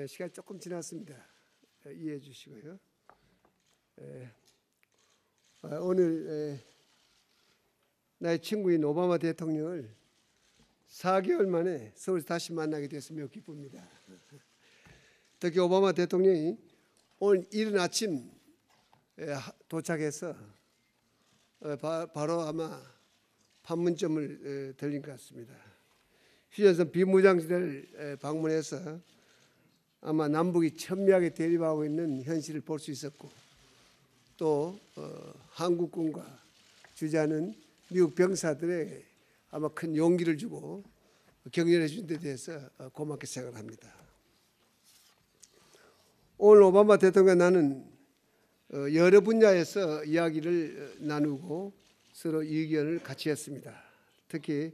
시간이 조금 지났습니다. 이해해 주시고요. 오늘 나의 친구인 오바마 대통령을 4개월 만에 서울에서 다시 만나게 돼서 매우 기쁩니다. 특히 오바마 대통령이 오늘 이른 아침 도착해서 바로 아마 판문점을 들린 것 같습니다. 휴전선 비무장지대를 방문해서 아마 남북이 첨예하게 대립하고 있는 현실을 볼 수 있었고, 또 한국군과 주재하는 미국 병사들에게 아마 큰 용기를 주고 격려해 준 데 대해서 고맙게 생각을 합니다. 오늘 오바마 대통령과 나는 여러 분야에서 이야기를 나누고 서로 의견을 같이 했습니다. 특히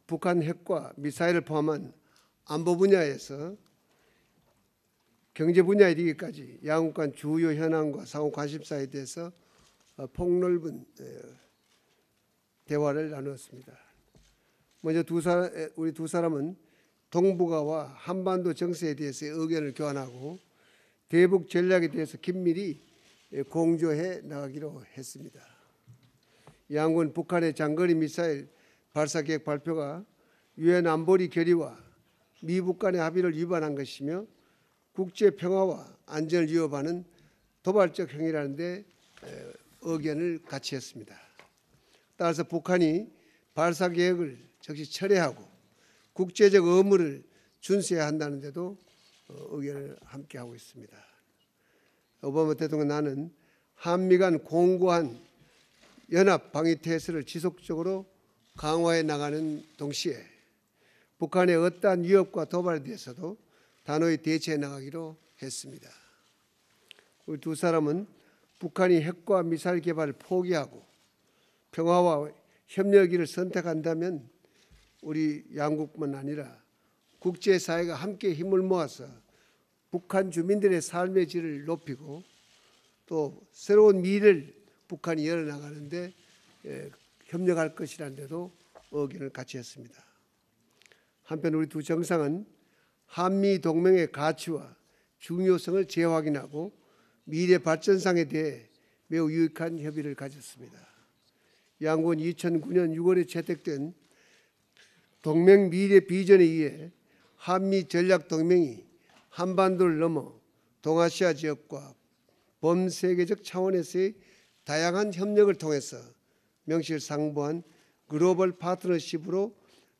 북한 핵과 미사일을 포함한 안보 분야에서 경제 분야에 이르기까지 양국 간 주요 현안과 상호 관심사에 대해서 폭넓은 대화를 나누었습니다. 먼저 우리 두 사람은 동북아와 한반도 정세에 대해서 의견을 교환하고 대북 전략에 대해서 긴밀히 공조해 나가기로 했습니다. 양국은 북한의 장거리 미사일 발사 계획 발표가 유엔 안보리 결의와 미북 간의 합의를 위반한 것이며 국제 평화와 안전을 위협하는 도발적 행위라는 데 의견을 같이 했습니다. 따라서 북한이 발사 계획을 즉시 철회하고 국제적 의무를 준수해야 한다는 데도 의견을 함께 하고 있습니다. 오바마 대통령 나는 한미 간 공고한 연합 방위 태세를 지속적으로 강화해 나가는 동시에 북한의 어떠한 위협과 도발에 대해서도 단호히 대처해 나가기로 했습니다. 우리 두 사람은 북한이 핵과 미사일 개발을 포기하고 평화와 협력을 선택한다면 우리 양국뿐만 아니라 국제사회가 함께 힘을 모아서 북한 주민들의 삶의 질을 높이고 또 새로운 미래를 북한이 열어나가는데 협력할 것이라는 데도 의견을 같이 했습니다. 한편 우리 두 정상은 한미 동맹의 가치와 중요성을 재확인하고 미래 발전상에 대해 매우 유익한 협의를 가졌습니다. 양국은 2009년 6월에 채택된 동맹 미래 비전에 의해 한미 전략 동맹이 한반도를 넘어 동아시아 지역과 범세계적 차원에서의 다양한 협력을 통해서 명실상부한 글로벌 파트너십으로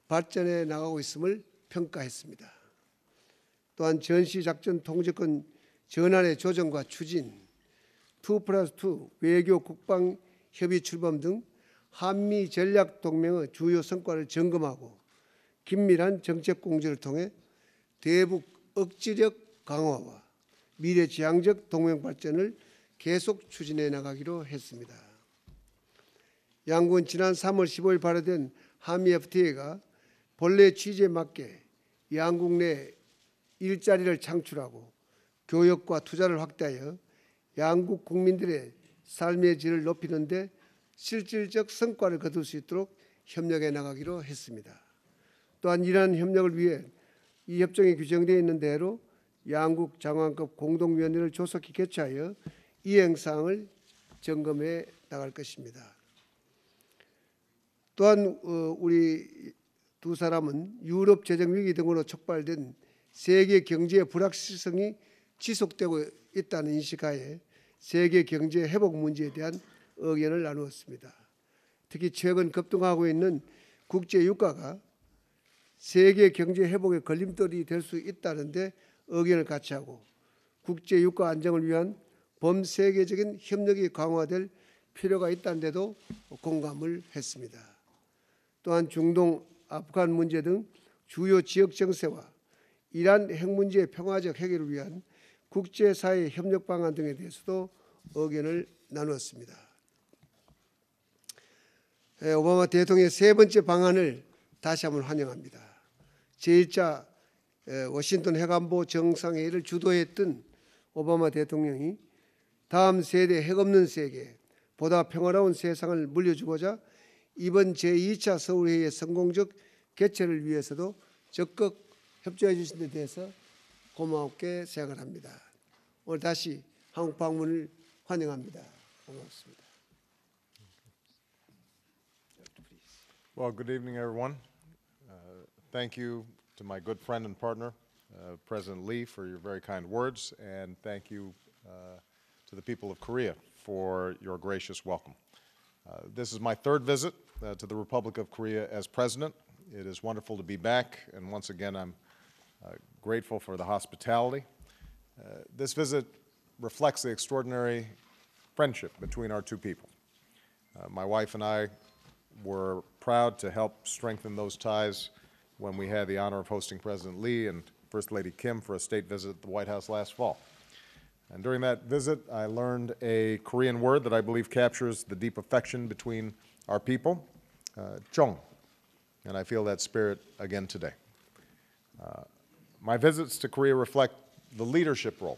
발전해 나가고 있음을 평가했습니다. 또한 전시작전 통제권 전환의 조정과 추진, 2+2 외교 국방 협의 출범 등 한미 전략 동맹의 주요 성과를 점검하고 긴밀한 정책 공조를 통해 대북 억지력 강화와 미래지향적 동맹 발전을 계속 추진해 나가기로 했습니다. 양국은 지난 3월 15일 발효된 한미 FTA가 본래 취지에 맞게 양국 내 일자리를 창출하고 교역과 투자를 확대하여 양국 국민들의 삶의 질을 높이는 데 실질적 성과를 거둘 수 있도록 협력해 나가기로 했습니다. 또한 이러한 협력을 위해 이 협정에 규정되어 있는 대로 양국 장관급 공동위원회를 조속히 개최하여 이행사항을 점검해 나갈 것입니다. 또한 우리 두 사람은 유럽 재정 위기 등으로 촉발된 세계 경제의 불확실성이 지속되고 있다는 인식하에 세계 경제 회복 문제에 대한 의견을 나누었습니다. 특히 최근 급등하고 있는 국제 유가가 세계 경제 회복의 걸림돌이 될 수 있다는 데 의견을 같이 하고 국제 유가 안정을 위한 범세계적인 협력이 강화될 필요가 있다는 데도 공감을 했습니다. 또한 중동, 아프간 문제 등 주요 지역 정세와 이란 핵 문제의 평화적 해결을 위한 국제사회 협력 방안 등에 대해서도 의견을 나누었습니다. 오바마 대통령의 세 번째 방안을 다시 한번 환영합니다. 제1차 워싱턴 핵안보 정상회의를 주도했던 오바마 대통령이 다음 세대 핵 없는 세계, 보다 평화로운 세상을 물려주고자 이번 제2차 서울회의의 성공적 개최를 위해서도 적극 협조해 주신 데 대해서 고맙게 생각합니다. 오늘 다시 한국 방문을 환영합니다. 고맙습니다. Well, good evening, everyone. Thank you to my good friend and partner, President Lee, for your very kind words, and thank you to the people of Korea for your gracious welcome. This is my third visit to the Republic of Korea as president. It is wonderful to be back, and once again, I'm grateful for the hospitality. This visit reflects the extraordinary friendship between our two people. My wife and I were proud to help strengthen those ties when we had the honor of hosting President Lee and First Lady Kim for a state visit at the White House last fall. And during that visit, I learned a Korean word that I believe captures the deep affection between our people, chong, and I feel that spirit again today. My visits to Korea reflect the leadership role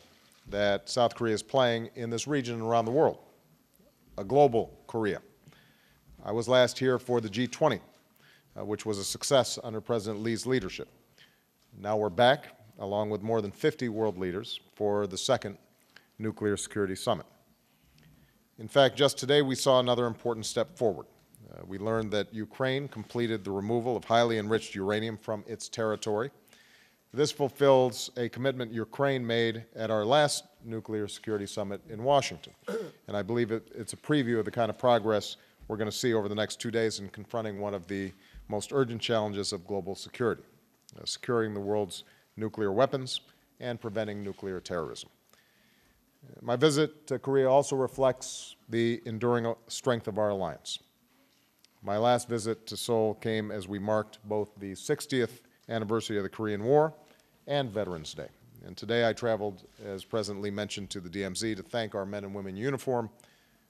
that South Korea is playing in this region and around the world, a global Korea. I was last here for the G20, which was a success under President Lee's leadership. Now we're back, along with more than 50 world leaders, for the second Nuclear Security Summit. In fact, just today we saw another important step forward. We learned that Ukraine completed the removal of highly enriched uranium from its territory. This fulfills a commitment Ukraine made at our last Nuclear Security Summit in Washington. And I believe it's a preview of the kind of progress we're going to see over the next 2 days in confronting one of the most urgent challenges of global security, securing the world's nuclear weapons and preventing nuclear terrorism. My visit to Korea also reflects the enduring strength of our alliance. My last visit to Seoul came as we marked both the 60th anniversary of the Korean War and Veterans Day. And today I traveled, as President Lee mentioned, to the DMZ to thank our men and women in uniform,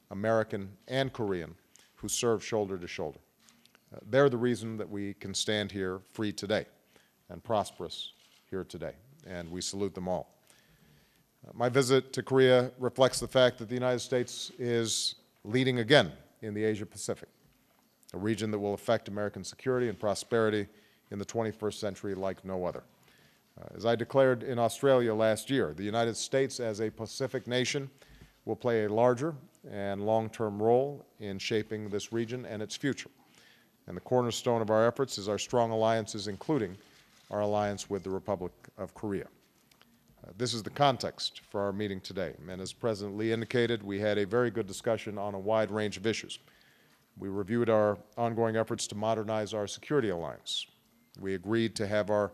American and Korean, who serve shoulder to shoulder. They're the reason that we can stand here free today and prosperous here today, and we salute them all. My visit to Korea reflects the fact that the United States is leading again in the Asia-Pacific, a region that will affect American security and prosperity in the 21st century like no other. As I declared in Australia last year, the United States as a Pacific nation will play a larger and long-term role in shaping this region and its future. And the cornerstone of our efforts is our strong alliances, including our alliance with the Republic of Korea. This is the context for our meeting today. And as President Lee indicated, we had a very good discussion on a wide range of issues. We reviewed our ongoing efforts to modernize our security alliance. We agreed to have our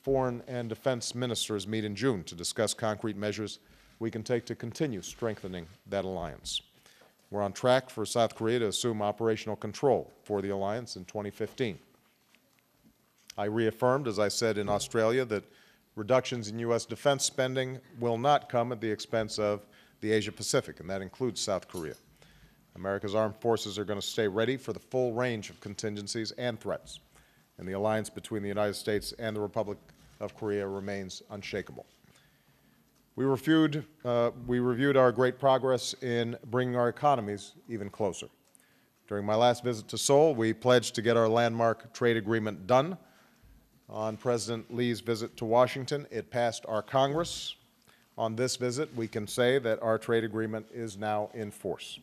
foreign and defense ministers meet in June to discuss concrete measures we can take to continue strengthening that alliance. We're on track for South Korea to assume operational control for the alliance in 2015. I reaffirmed, as I said in Australia, that reductions in U.S. defense spending will not come at the expense of the Asia-Pacific, and that includes South Korea. America's armed forces are going to stay ready for the full range of contingencies and threats, and the alliance between the United States and the Republic of Korea remains unshakable. We reviewed our great progress in bringing our economies even closer. During my last visit to Seoul, we pledged to get our landmark trade agreement done. On President Lee's visit to Washington, it passed our Congress. On this visit, we can say that our trade agreement is now in force.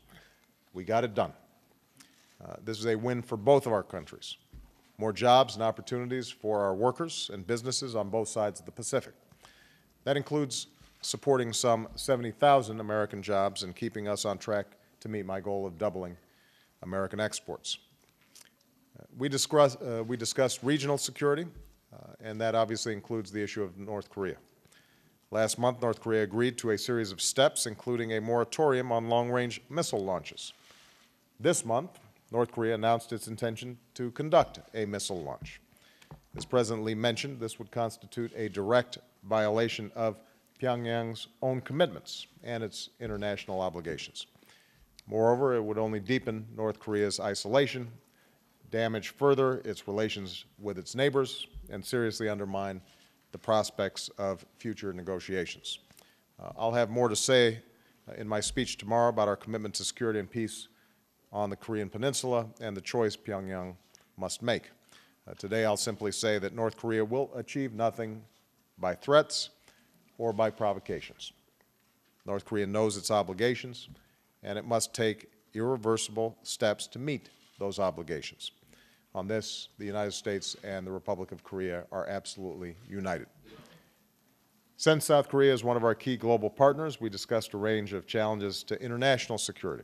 We got it done. This is a win for both of our countries. More jobs and opportunities for our workers and businesses on both sides of the Pacific. That includes supporting some 70,000 American jobs and keeping us on track to meet my goal of doubling American exports. We discussed regional security, and that obviously includes the issue of North Korea. Last month, North Korea agreed to a series of steps, including a moratorium on long-range missile launches. This month, North Korea announced its intention to conduct a missile launch. As President Lee mentioned, this would constitute a direct violation of Pyongyang's own commitments and its international obligations. Moreover, it would only deepen North Korea's isolation, damage further its relations with its neighbors, and seriously undermine the prospects of future negotiations. I'll have more to say in my speech tomorrow about our commitment to security and peace on the Korean Peninsula and the choice Pyongyang must make. Today I'll simply say that North Korea will achieve nothing by threats, or by provocations. North Korea knows its obligations, and it must take irreversible steps to meet those obligations. On this, the United States and the Republic of Korea are absolutely united. Since South Korea is one of our key global partners, we discussed a range of challenges to international security.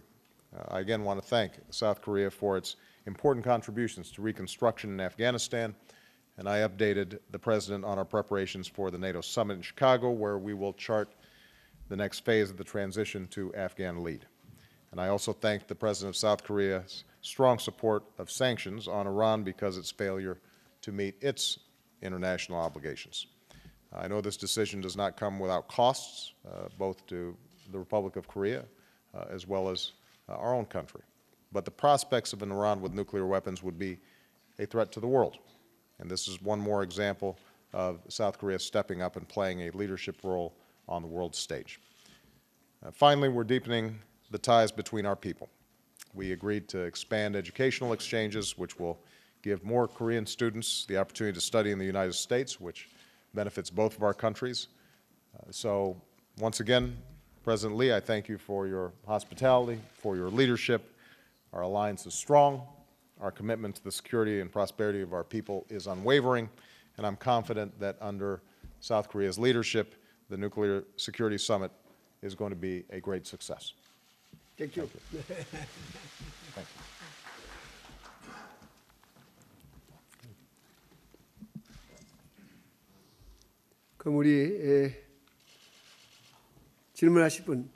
I again want to thank South Korea for its important contributions to reconstruction in Afghanistan, and I updated the President on our preparations for the NATO summit in Chicago, where we will chart the next phase of the transition to Afghan lead. And I also thanked the President of South Korea's strong support of sanctions on Iran because its failure to meet its international obligations. I know this decision does not come without costs, both to the Republic of Korea as well as our own country. But the prospects of an Iran with nuclear weapons would be a threat to the world. And this is one more example of South Korea stepping up and playing a leadership role on the world stage. Finally, we're deepening the ties between our people. We agreed to expand educational exchanges, which will give more Korean students the opportunity to study in the United States, which benefits both of our countries. So once again, President Lee, I thank you for your hospitality, for your leadership. Our alliance is strong. Our commitment to the security and prosperity of our people is unwavering, and I'm confident that under South Korea's leadership, the Nuclear Security Summit is going to be a great success. Thank you. Thank you. 그럼 우리 질문하실 분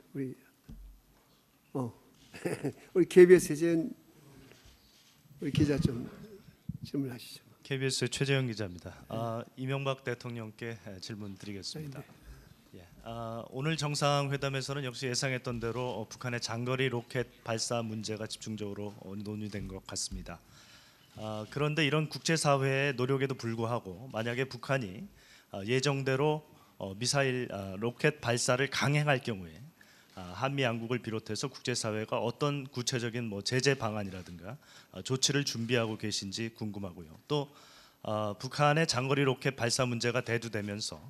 우리 KBS 최재현 우리 기자 좀 질문하시죠. KBS 최재현 기자입니다. 이명박 대통령께 질문 드리겠습니다. 예, 오늘 정상회담에서는 역시 예상했던 대로 북한의 장거리 로켓 발사 문제가 집중적으로 논의된 것 같습니다. 그런데 이런 국제사회의 노력에도 불구하고 만약에 북한이 예정대로 미사일 로켓 발사를 강행할 경우에 한미 양국을 비롯해서 국제사회가 어떤 구체적인 제재 방안이라든가 조치를 준비하고 계신지 궁금하고요. 또 북한의 장거리 로켓 발사 문제가 대두되면서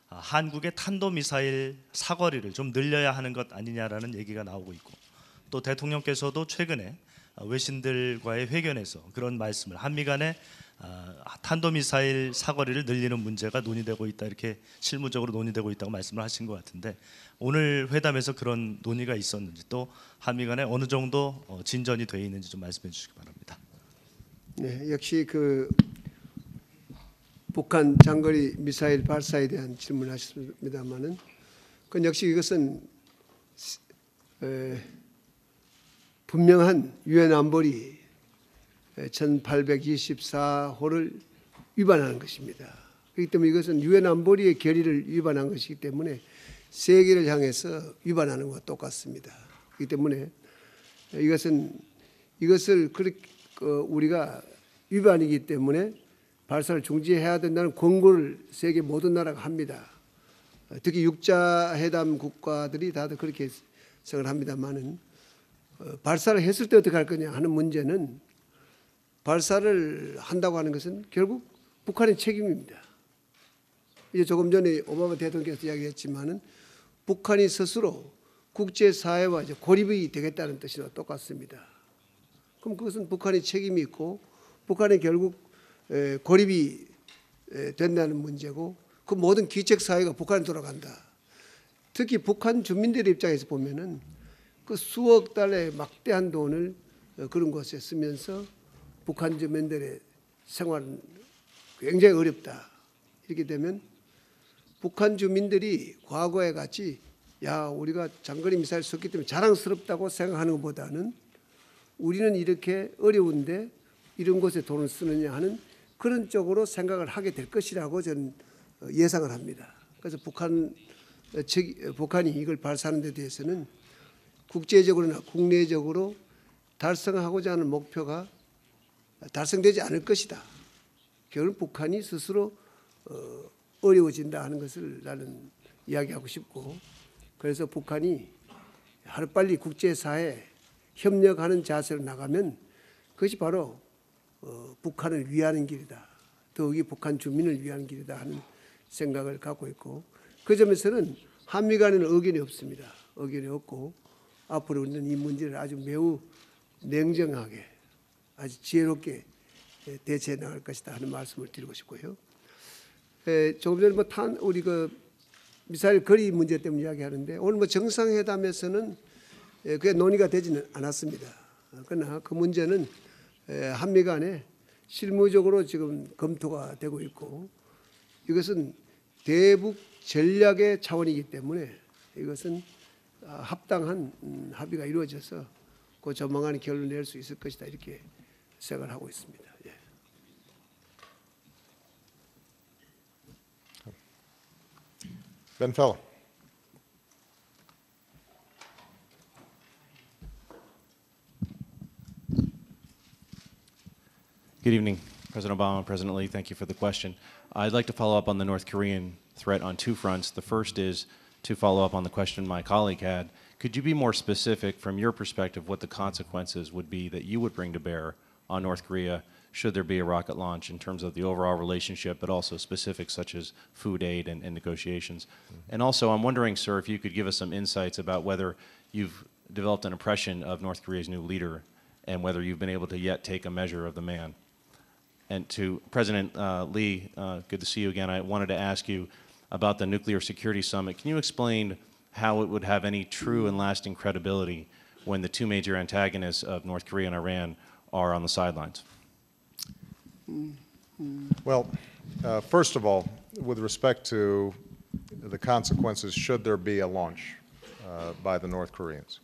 한국의 탄도미사일 사거리를 좀 늘려야 하는 것 아니냐라는 얘기가 나오고 있고, 또 대통령께서도 최근에 외신들과의 회견에서 그런 말씀을, 한미 간의 탄도미사일 사거리를 늘리는 문제가 논의되고 있다, 이렇게 실무적으로 논의되고 있다고 말씀을 하신 것 같은데, 오늘 회담에서 그런 논의가 있었는지, 또 한미 간에 어느 정도 진전이 돼 있는지 좀 말씀해 주시기 바랍니다. 네, 역시 북한 장거리 미사일 발사에 대한 질문하셨습니다만은, 그건 역시 이것은 분명한 유엔 안보리 1824호를 위반하는 것입니다. 그렇기 때문에 이것은 유엔 안보리의 결의를 위반한 것이기 때문에 세계를 향해서 위반하는 것과 똑같습니다. 그렇기 때문에 이것을 우리가 위반이기 때문에 발사를 중지해야 된다는 권고를 세계 모든 나라가 합니다. 특히 육자회담 국가들이 다들 그렇게 생각을 합니다만은, 발사를 했을 때 어떻게 할 거냐 하는 문제는, 발사를 한다고 하는 것은 결국 북한의 책임입니다. 이제 조금 전에 오바마 대통령께서 이야기했지만은 북한이 스스로 국제사회와 이제 고립이 되겠다는 뜻이나 똑같습니다. 그럼 그것은 북한의 책임이 있고 북한이 결국 고립이 된다는 문제고, 그 모든 기책사회가 북한에 돌아간다. 특히 북한 주민들의 입장에서 보면은 그 수억 달러의 막대한 돈을 그런 곳에 쓰면서 북한 주민들의 생활은 굉장히 어렵다. 이렇게 되면 북한 주민들이 과거에 같이 우리가 장거리 미사일 쐈기 때문에 자랑스럽다고 생각하는 것보다는 우리는 이렇게 어려운데 이런 곳에 돈을 쓰느냐 하는 그런 쪽으로 생각을 하게 될 것이라고 저는 예상을 합니다. 그래서 북한이 이걸 발사하는 데 대해서는 국제적으로나 국내적으로 달성하고자 하는 목표가 달성되지 않을 것이다. 결국 북한이 스스로 어려워진다 하는 것을 나는 이야기하고 싶고, 그래서 북한이 하루빨리 국제사회에 협력하는 자세로 나가면 그것이 바로 북한을 위하는 길이다. 더욱이 북한 주민을 위하는 길이다 하는 생각을 갖고 있고, 그 점에서는 한미 간에는 의견이 없습니다. 의견이 없고 앞으로 우리는 이 문제를 아주 매우 냉정하게 아주 지혜롭게 대처해 나갈 것이다 하는 말씀을 드리고 싶고요. 조금 전에 우리 그 미사일 거리 문제 때문에 이야기하는데 오늘 뭐 정상회담에서는 그게 논의가 되지는 않았습니다. 그러나 그 문제는 한미 간에 실무적으로 지금 검토가 되고 있고 이것은 대북 전략의 차원이기 때문에 이것은 합당한 합의가 이루어져서 그 조만간 결론을 낼 수 있을 것이다 이렇게 생각을 하고 있습니다. 예. Ben Feller. Good evening, President Obama, President Lee. Thank you for the question. I'd like to follow up on the North Korean threat on two fronts. The first is to follow up on the question my colleague had. Could you be more specific from your perspective what the consequences would be that you would bring to bear on North Korea should there be a rocket launch in terms of the overall relationship, but also specifics such as food aid and negotiations? And also, I'm wondering, sir, if you could give us some insights about whether you've developed an impression of North Korea's new leader and whether you've been able to yet take a measure of the man. And to President Lee, good to see you again. I wanted to ask you about the Nuclear Security Summit. Can you explain how it would have any true and lasting credibility when the two major antagonists of North Korea and Iran are on the sidelines? Well, first of all, with respect to the consequences should there be a launch by the North Koreans,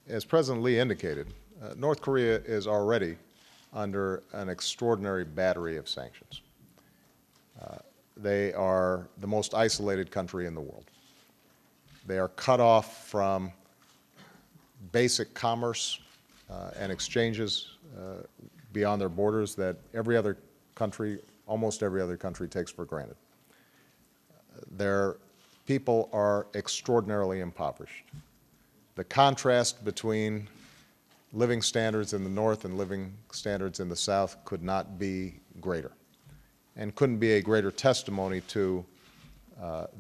as President Lee indicated, North Korea is already under an extraordinary battery of sanctions. They are the most isolated country in the world. They are cut off from basic commerce and exchanges beyond their borders that every other country, almost every other country, takes for granted. Their people are extraordinarily impoverished. The contrast between living standards in the north and living standards in the south could not be greater, and couldn't be a greater testimony to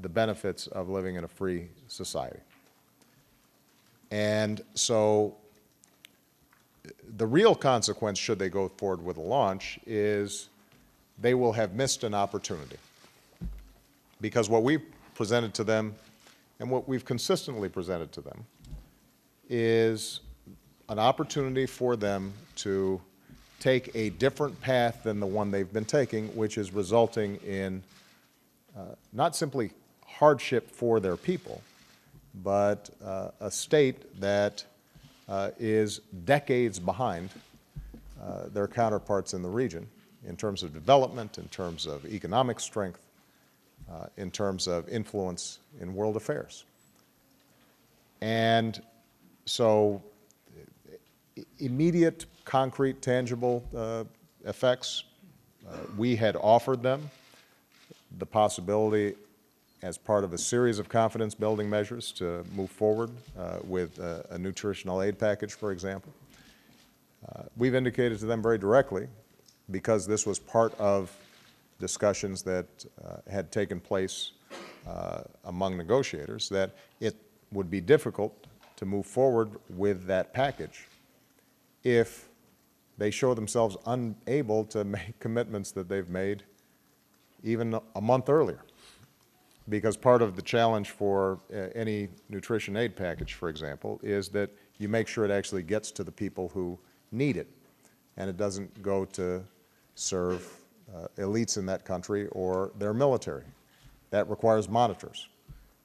the benefits of living in a free society. And so the real consequence, should they go forward with a launch, is they will have missed an opportunity. Because what we've presented to them, and what we've consistently presented to them, is an opportunity for them to take a different path than the one they've been taking, which is resulting in not simply hardship for their people, but a state that is decades behind their counterparts in the region in terms of development, in terms of economic strength, in terms of influence in world affairs. And so immediate, concrete, tangible effects, we had offered them the possibility as part of a series of confidence-building measures to move forward with a nutritional aid package, for example. We've indicated to them very directly, because this was part of discussions that had taken place among negotiators, that it would be difficult to move forward with that package if they show themselves unable to make commitments that they've made even a month earlier. Because part of the challenge for any nutrition aid package, for example, is that you make sure it actually gets to the people who need it, and it doesn't go to serve elites in that country or their military. That requires monitors.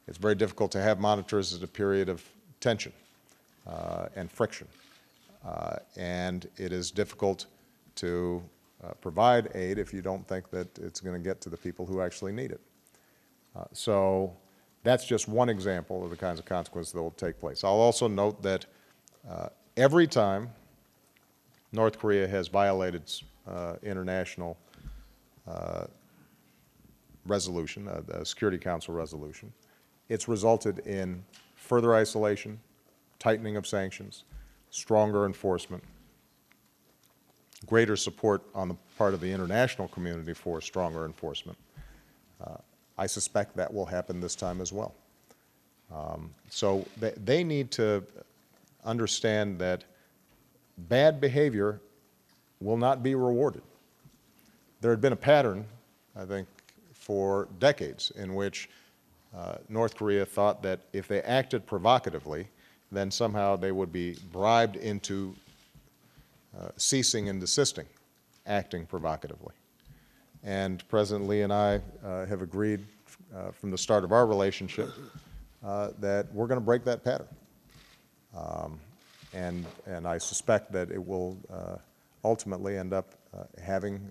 It's very difficult to have monitors at a period of tension and friction. And it is difficult to provide aid if you don't think that it's going to get to the people who actually need it. So that's just one example of the kinds of consequences that will take place. I'll also note that every time North Korea has violated international resolution, a Security Council resolution, it's resulted in further isolation, tightening of sanctions, stronger enforcement, greater support on the part of the international community for stronger enforcement. I suspect that will happen this time as well. So they need to understand that bad behavior will not be rewarded. There had been a pattern, I think, for decades in which North Korea thought that if they acted provocatively, then somehow they would be bribed into ceasing and desisting, acting provocatively. And President Lee and I have agreed from the start of our relationship that we're going to break that pattern. And I suspect that it will ultimately end up having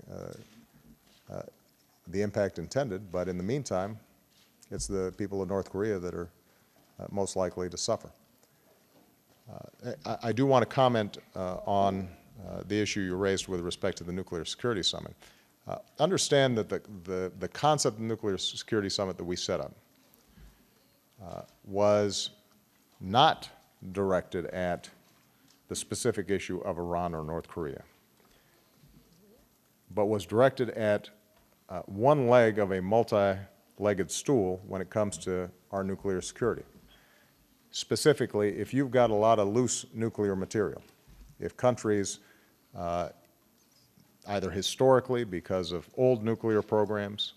the impact intended, but in the meantime, it's the people of North Korea that are most likely to suffer. I do want to comment on the issue you raised with respect to the Nuclear Security Summit. Understand that the concept of the Nuclear Security Summit that we set up was not directed at the specific issue of Iran or North Korea, but was directed at one leg of a multi-legged stool when it comes to our nuclear security. Specifically, if you've got a lot of loose nuclear material, if countries, either historically because of old nuclear programs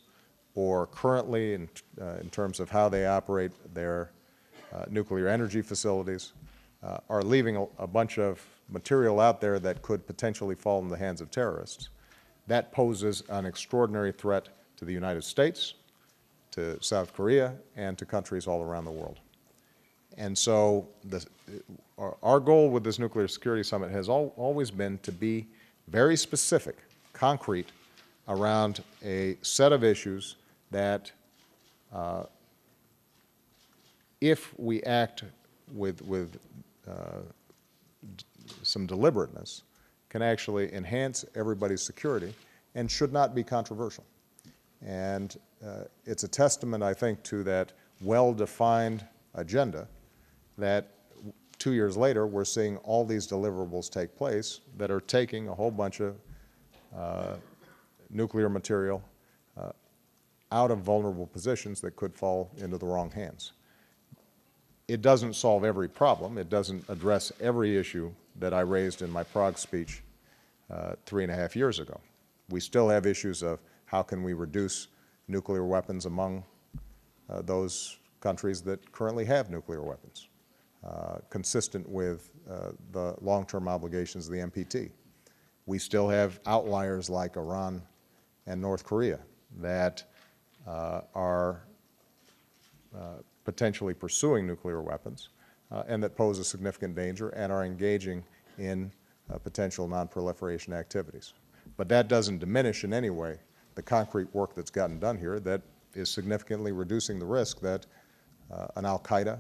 or currently in terms of how they operate their nuclear energy facilities, are leaving a bunch of material out there that could potentially fall in the hands of terrorists, that poses an extraordinary threat to the United States, to South Korea, and to countries all around the world. And so our goal with this Nuclear Security Summit has always been to be very specific, concrete, around a set of issues that if we act with some deliberateness, can actually enhance everybody's security and should not be controversial. And it's a testament, I think, to that well-defined agenda that 2 years later we're seeing all these deliverables take place that are taking a whole bunch of nuclear material out of vulnerable positions that could fall into the wrong hands. It doesn't solve every problem. It doesn't address every issue that I raised in my Prague speech 3.5 years ago. We still have issues of how can we reduce nuclear weapons among those countries that currently have nuclear weapons, consistent with the long-term obligations of the NPT. We still have outliers like Iran and North Korea that are potentially pursuing nuclear weapons and that pose a significant danger and are engaging in potential non-proliferation activities. But that doesn't diminish in any way the concrete work that's gotten done here that is significantly reducing the risk that an al-Qaeda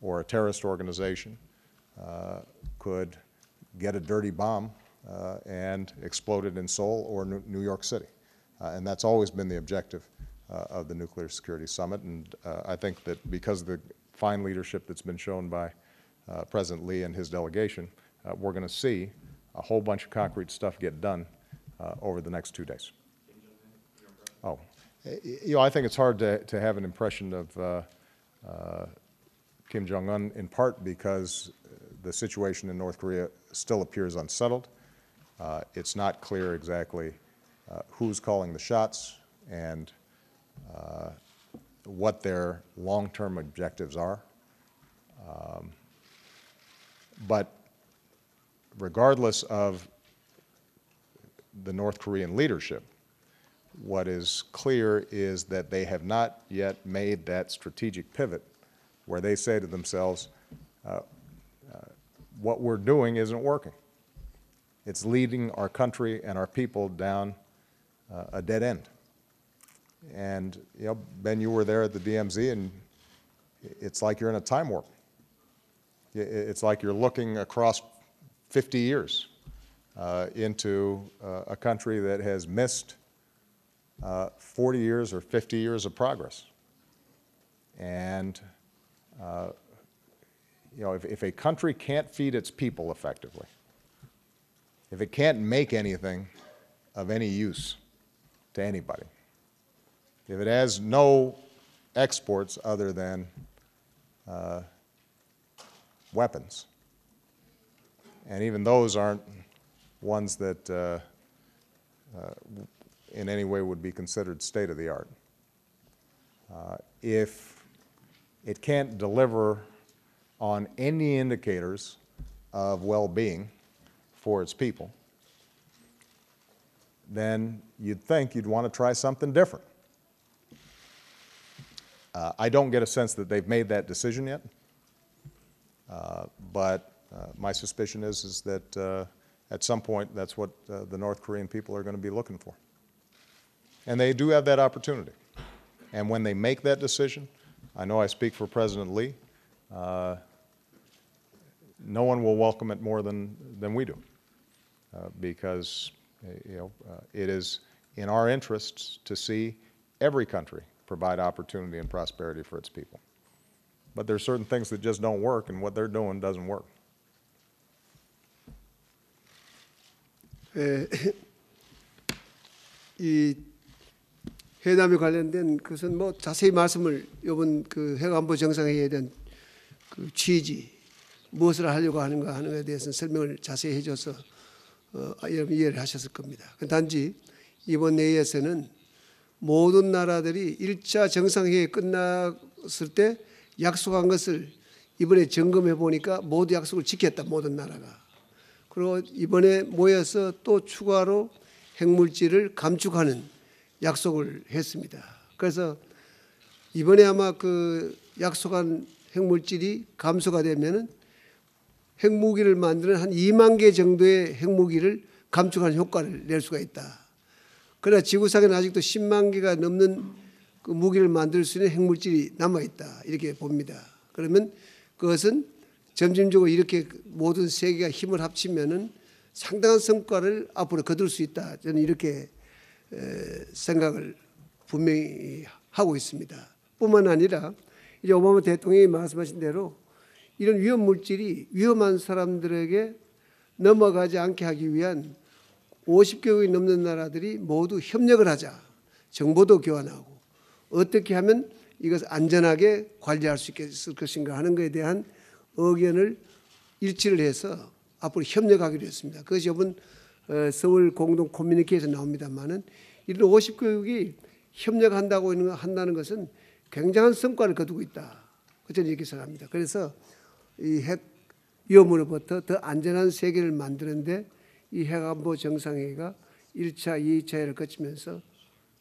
or a terrorist organization could get a dirty bomb and explode it in Seoul or New York City. And that's always been the objective of the Nuclear Security Summit. And I think that because of the fine leadership that's been shown by President Lee and his delegation, we're going to see a whole bunch of concrete stuff get done over the next 2 days. Oh, you know, I think it's hard to have an impression of Kim Jong-un, in part because the situation in North Korea still appears unsettled. It's not clear exactly who's calling the shots and what their long-term objectives are. But regardless of the North Korean leadership, what is clear is that they have not yet made that strategic pivot where they say to themselves, what we're doing isn't working. It's leading our country and our people down a dead end. And, you know, Ben, you were there at the DMZ, and it's like you're in a time warp. It's like you're looking across 50 years into a country that has missed 40 years or 50 years of progress. And, you know, if a country can't feed its people effectively, if it can't make anything of any use to anybody, if it has no exports other than weapons. And even those aren't ones that in any way would be considered state-of-the-art. If it can't deliver on any indicators of well-being for its people, then you'd think you'd want to try something different. I don't get a sense that they've made that decision yet, but my suspicion is that at some point that's what the North Korean people are going to be looking for. And they do have that opportunity. And when they make that decision, I know I speak for President Lee, no one will welcome it more than we do, because it is in our interests to see every country provide opportunity and prosperity for its people. But there are certain things that just don't work, and what they're doing doesn't work. 이 회담에 관련된 것은 뭐 자세히 말씀을 이번 그 해관보 정상회의에 대한 그 취지, 무엇을 하려고 하는가 하는 것에 대해서는 설명을 자세히 해줘서 여러분 이해를 하셨을 겁니다. 단지 이번 회의에서는 모든 나라들이 1차 정상회의 끝났을 때 약속한 것을 이번에 점검해 보니까 모두 약속을 지켰다, 모든 나라가. 그리고 이번에 모여서 또 추가로 핵물질을 감축하는 약속을 했습니다. 그래서 이번에 아마 그 약속한 핵물질이 감소가 되면은 핵무기를 만드는 한 2만 개 정도의 핵무기를 감축하는 효과를 낼 수가 있다. 그러나 지구상에는 아직도 10만 개가 넘는 그 무기를 만들 수 있는 핵물질이 남아있다, 이렇게 봅니다. 그러면 그것은 점진적으로 이렇게 모든 세계가 힘을 합치면은 상당한 성과를 앞으로 거둘 수 있다, 저는 이렇게 생각을 분명히 하고 있습니다. 뿐만 아니라 이제 오바마 대통령이 말씀하신 대로 이런 위험 물질이 위험한 사람들에게 넘어가지 않게 하기 위한 50개국이 넘는 나라들이 모두 협력을 하자, 정보도 교환하고 어떻게 하면 이것을 안전하게 관리할 수 있을 것인가 하는 것에 대한 의견을 일치를 해서 앞으로 협력하기로 했습니다. 그것이 이번 서울 공동 커뮤니케에서 나옵니다만은 이런 50개국이 협력한다고 한다는 것은 굉장한 성과를 거두고 있다, 저는 이렇게 생각합니다. 그래서 이 핵 위험으로부터 더 안전한 세계를 만드는데 이 핵안보 정상회의가 1차, 2차를 거치면서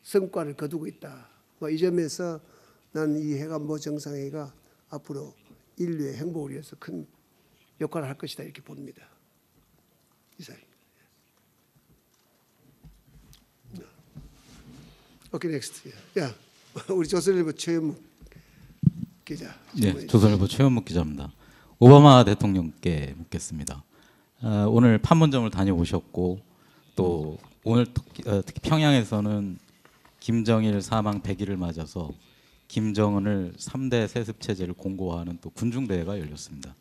성과를 거두고 있다. 이 점에서 나는 이 핵안보 정상회의가 앞으로 인류의 행복을 위해서 큰 역할을 할 것이다, 이렇게 봅니다. 이상입니다. 오케이, 넥스트. 야, 우리 조선일보 최현묵 기자. 네, 조선일보 최현묵 기자입니다. 오바마 대통령께 묻겠습니다. 오늘 판문점을 다녀오셨고 또 오늘 특히 평양에서는 김정일 사망 100일을 맞아서 김정은을 3대 세습 체제를 공고화하는 또 군중대회가 열렸습니다.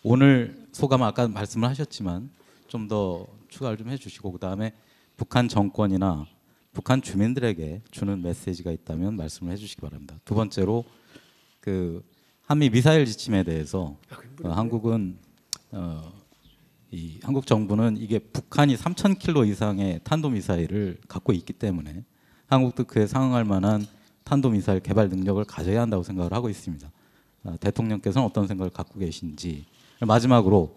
오늘 소감 아까 말씀을 하셨지만 좀 더 추가를 좀 해주시고, 그다음에 북한 정권이나 북한 주민들에게 주는 메시지가 있다면 말씀을 해주시기 바랍니다. 두 번째로 그 한미 미사일 지침에 대해서 한국은 이 한국 정부는 이게 북한이 3,000km 이상의 탄도미사일을 갖고 있기 때문에 한국도 그에 상응할 만한 탄도미사일 개발 능력을 가져야 한다고 생각을 하고 있습니다. 대통령께서는 어떤 생각을 갖고 계신지. 마지막으로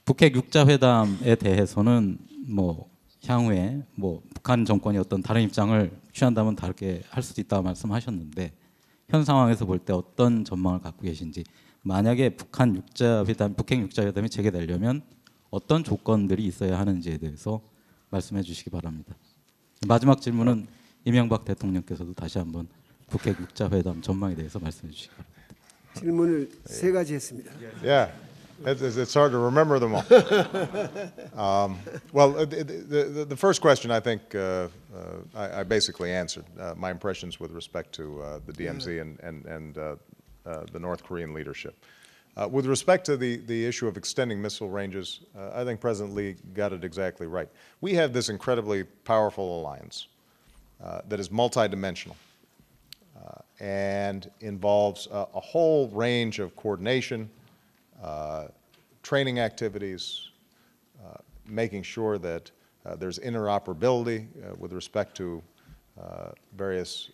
북핵 6자 회담에 대해서는 뭐 향후에 뭐 북한 정권이 어떤 다른 입장을 취한다면 다르게 할 수도 있다고 말씀하셨는데 현 상황에서 볼 때 어떤 전망을 갖고 계신지, 만약에 북핵 6자 회담이 재개되려면 어떤 조건들이 있어야 하는지에 대해서 말씀해 주시기 바랍니다. 마지막 질문은 이명박 대통령께서도 다시 한번 북핵 6자 회담 전망에 대해서 말씀해 주시기 바랍니다. 질문을 세 가지 했습니다. Yeah, it's hard to remember them all. Well, the first question I think I basically answered my impressions with respect to the DMZ and the North Korean leadership. With respect to the issue of extending missile ranges, I think President Lee got it exactly right. We have this incredibly powerful alliance that is multidimensional. and involves a whole range of coordination, training activities, making sure that there's interoperability with respect to various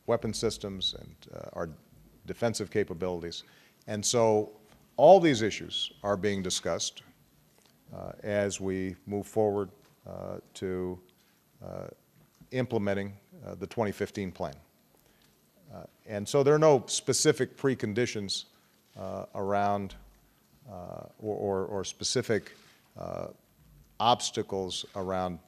weapon systems and our defensive capabilities. And so all these issues are being discussed as we move forward to implementing the 2015 plan. And so there are no specific preconditions around or specific obstacles around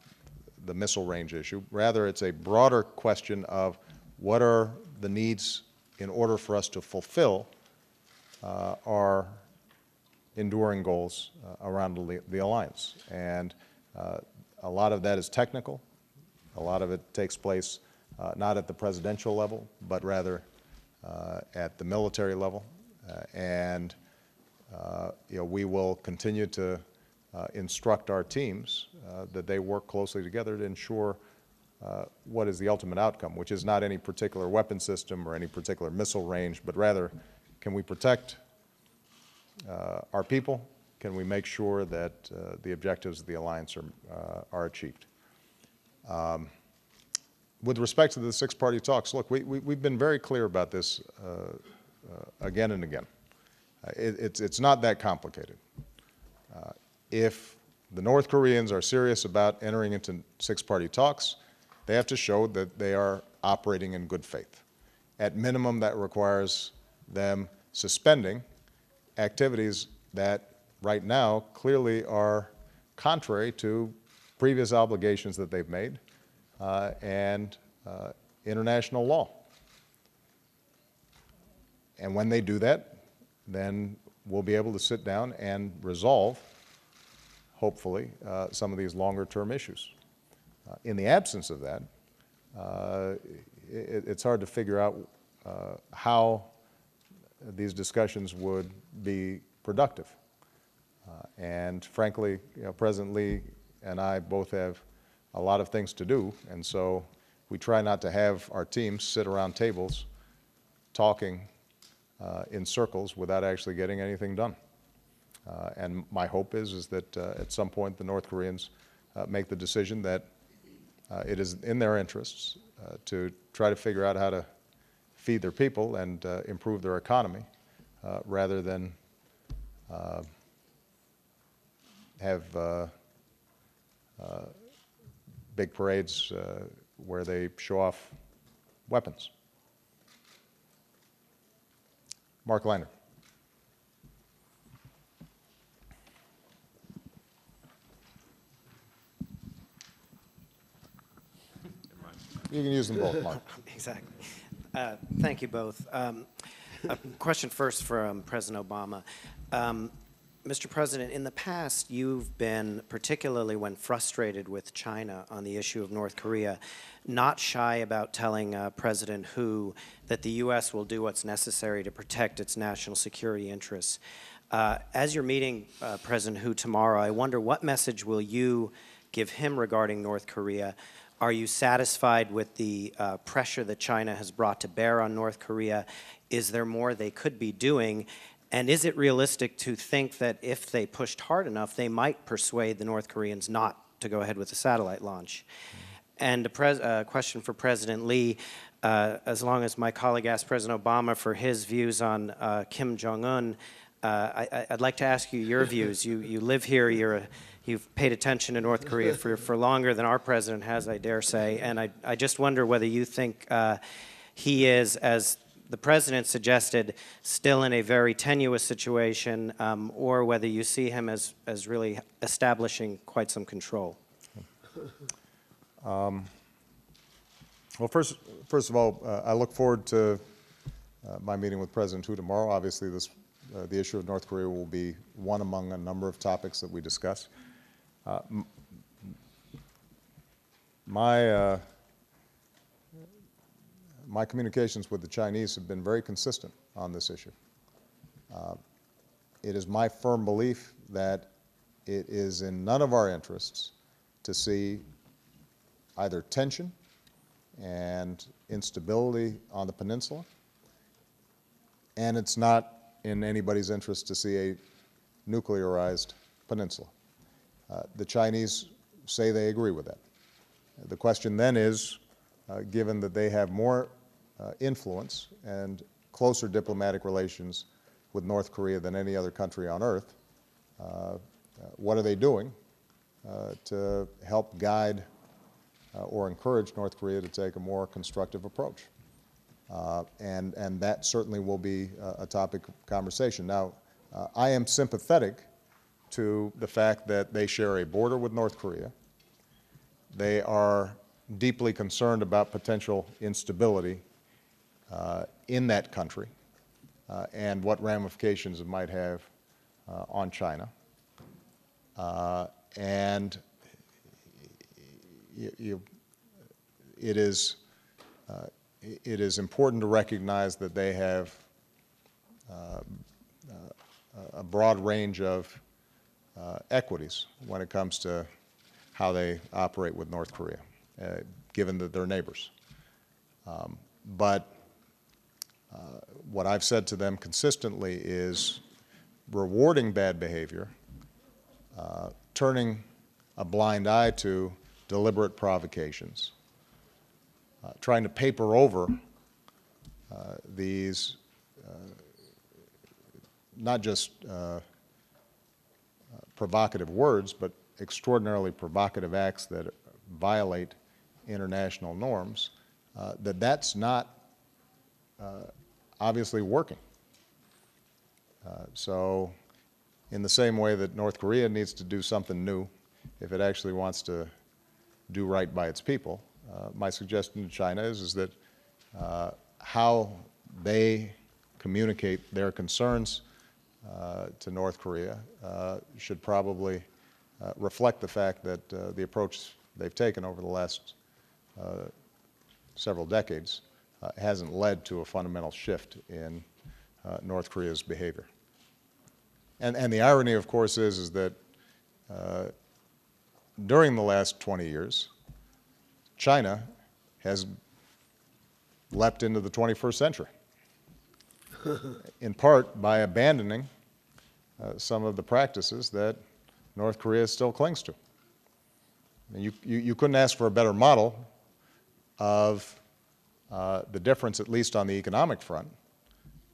the missile range issue. Rather, it's a broader question of what are the needs in order for us to fulfill our enduring goals around the alliance. And a lot of that is technical. A lot of it takes place not at the presidential level, but rather at the military level. And we will continue to instruct our teams that they work closely together to ensure what is the ultimate outcome, which is not any particular weapon system or any particular missile range, but rather, can we protect our people? Can we make sure that the objectives of the alliance are achieved? With respect to the six-party talks, look, we've been very clear about this again and again. It's not that complicated. If the North Koreans are serious about entering into six-party talks, they have to show that they are operating in good faith. At minimum, that requires them suspending activities that right now clearly are contrary to previous obligations that they've made and international law. And when they do that, then we'll be able to sit down and resolve, hopefully, some of these longer-term issues. In the absence of that, it's hard to figure out how these discussions would be productive. And frankly, President Lee and I both have a lot of things to do, and so we try not to have our teams sit around tables talking in circles without actually getting anything done. And my hope is that at some point the North Koreans make the decision that it is in their interests to try to figure out how to feed their people and improve their economy rather than have big parades where they show off weapons. Mark Leiner. You can use them both, Mark. Exactly. Thank you both. A question first from President Obama. Mr. President, in the past, you've been, particularly when frustrated with China on the issue of North Korea, not shy about telling President Hu that the U.S. will do what's necessary to protect its national security interests. As you're meeting President Hu tomorrow, I wonder what message will you give him regarding North Korea? Are you satisfied with the pressure that China has brought to bear on North Korea? Is there more they could be doing? And is it realistic to think that if they pushed hard enough, they might persuade the North Koreans not to go ahead with the satellite launch? And a question for President Lee. As long as my colleague asked President Obama for his views on Kim Jong-un, I'd like to ask you your views. You live here. You've paid attention to North Korea for longer than our president has, I dare say. And I just wonder whether you think he is, as the president suggested, still in a very tenuous situation, or whether you see him as really establishing quite some control. Well, first of all, I look forward to my meeting with President Hu tomorrow. Obviously, the issue of North Korea will be one among a number of topics that we discuss. My communications with the Chinese have been very consistent on this issue. It is my firm belief that it is in none of our interests to see either tension and instability on the peninsula, and it's not in anybody's interest to see a nuclearized peninsula. The Chinese say they agree with that. The question then is, given that they have more influence and closer diplomatic relations with North Korea than any other country on earth, what are they doing to help guide or encourage North Korea to take a more constructive approach? And that certainly will be a topic of conversation. Now, I am sympathetic to the fact that they share a border with North Korea. They are deeply concerned about potential instability in that country and what ramifications it might have on China. And it is important to recognize that they have a broad range of equities when it comes to how they operate with North Korea, given that they're neighbors. But what I've said to them consistently is rewarding bad behavior, turning a blind eye to deliberate provocations, trying to paper over these not just provocative words, but extraordinarily provocative acts that violate international norms, that's not obviously working. So in the same way that North Korea needs to do something new if it actually wants to do right by its people, my suggestion to China is that how they communicate their concerns to North Korea should probably reflect the fact that the approach they've taken over the last several decades hasn't led to a fundamental shift in North Korea's behavior. And the irony, of course, is that during the last 20 years, China has leapt into the 21st century, in part by abandoning some of the practices that North Korea still clings to. And you couldn't ask for a better model of the difference, at least on the economic front,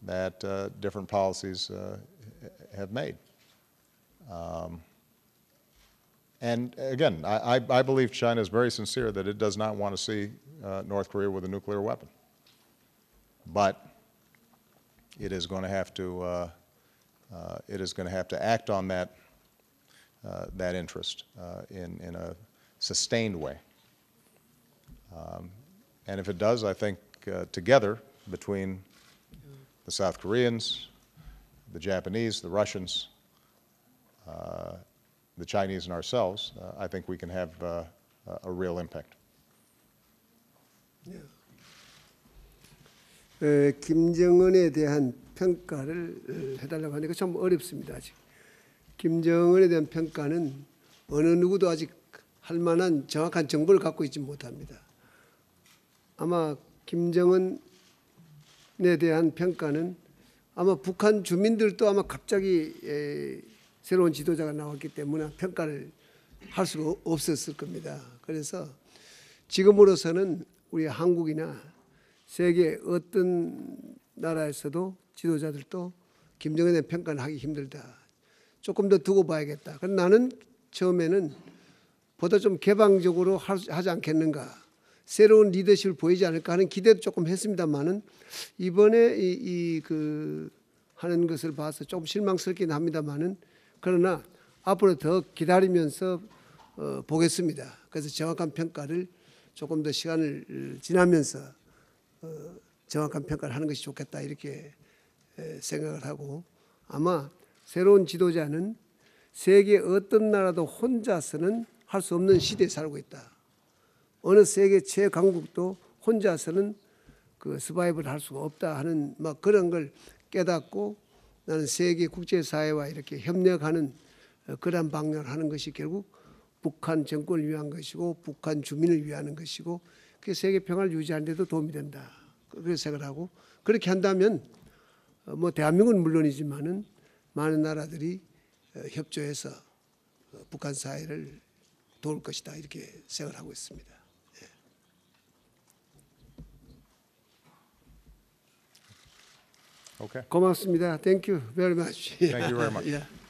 that different policies have made. And again, I believe China is very sincere that it does not want to see North Korea with a nuclear weapon. But it is going to have to act on that interest in a sustained way. And if it does, I think together between the South Koreans, the Japanese, the Russians, the Chinese, and ourselves, I think we can have a real impact. 김정은에 대한 평가를 해달라고 하니까 좀 어렵습니다. 아직. 김정은에 대한 평가는 어느 누구도 아직 할 만한 정확한 정보를 갖고 있지 못합니다. 아마 김정은에 대한 평가는 아마 북한 주민들도 아마 갑자기 새로운 지도자가 나왔기 때문에 평가를 할 수가 없었을 겁니다. 그래서 지금으로서는 우리 한국이나 세계 어떤 나라에서도 지도자들도 김정은에 대한 평가를 하기 힘들다. 조금 더 두고 봐야겠다. 그럼 나는 처음에는 보다 좀 개방적으로 하지 않겠는가. 새로운 리더십을 보이지 않을까 하는 기대도 조금 했습니다만은 이번에 하는 것을 봐서 조금 실망스럽긴 합니다만은 그러나 앞으로 더 기다리면서 보겠습니다. 그래서 정확한 평가를 조금 더 시간을 지나면서 정확한 평가를 하는 것이 좋겠다 이렇게 생각을 하고 아마 새로운 지도자는 세계 어떤 나라도 혼자서는 할 수 없는 시대에 살고 있다. 어느 세계 최강국도 혼자서는 서바이벌 할 수가 없다 하는 막 그런 걸 깨닫고 나는 세계 국제사회와 이렇게 협력하는 그런 방향을 하는 것이 결국 북한 정권을 위한 것이고 북한 주민을 위하는 것이고 그게 세계 평화를 유지하는 데도 도움이 된다. 그렇게 생각을 하고 그렇게 한다면 뭐 대한민국은 물론이지만은 많은 나라들이 협조해서 북한 사회를 도울 것이다 이렇게 생각을 하고 있습니다. Okay. 고맙습니다. Thank you very much. Thank you very much. Yeah.